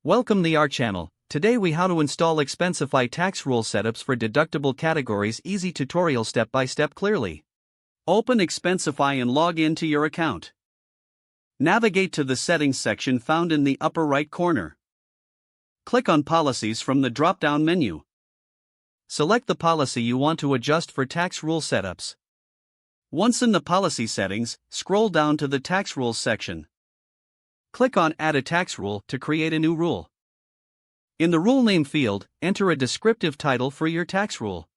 Welcome to our channel. Today we how to install Expensify tax rule setups for deductible categories. Easy tutorial step by step clearly. Open Expensify and log in to your account. Navigate to the settings section found in the upper right corner. Click on policies from the drop-down menu. Select the policy you want to adjust for tax rule setups. Once in the policy settings, scroll down to the tax rules section. Click on Add a tax rule to create a new rule. In the rule name field, enter a descriptive title for your tax rule.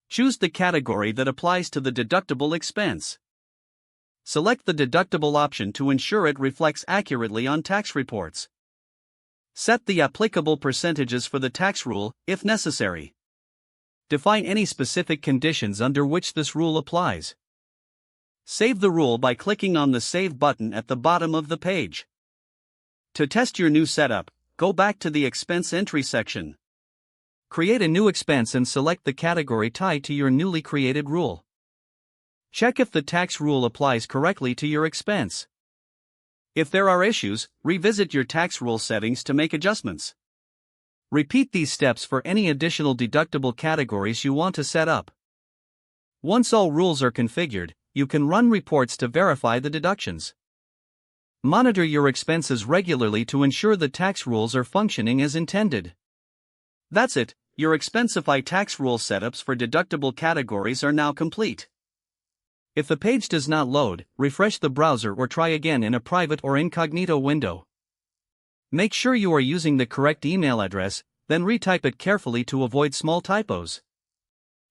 Choose the category that applies to the deductible expense. Select the deductible option to ensure it reflects accurately on tax reports. Set the applicable percentages for the tax rule, if necessary. Define any specific conditions under which this rule applies. Save the rule by clicking on the Save button at the bottom of the page. To test your new setup, go back to the expense entry section. Create a new expense and select the category tied to your newly created rule. Check if the tax rule applies correctly to your expense. If there are issues, revisit your tax rule settings to make adjustments. Repeat these steps for any additional deductible categories you want to set up. Once all rules are configured, you can run reports to verify the deductions. Monitor your expenses regularly to ensure the tax rules are functioning as intended. That's it, your Expensify tax rule setups for deductible categories are now complete. If the page does not load, refresh the browser or try again in a private or incognito window. Make sure you are using the correct email address, then retype it carefully to avoid small typos.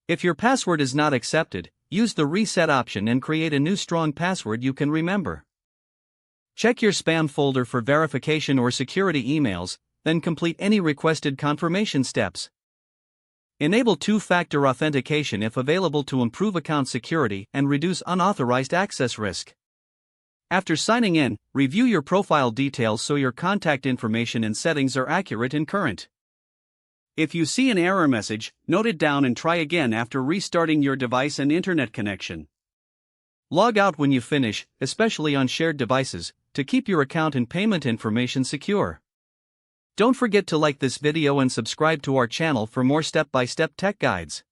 If your password is not accepted, use the reset option and create a new strong password you can remember. Check your spam folder for verification or security emails, then complete any requested confirmation steps. Enable two-factor authentication if available to improve account security and reduce unauthorized access risk. After signing in, review your profile details so your contact information and settings are accurate and current. If you see an error message, note it down and try again after restarting your device and internet connection. Log out when you finish, especially on shared devices, to keep your account and payment information secure. Don't forget to like this video and subscribe to our channel for more step-by-step tech guides.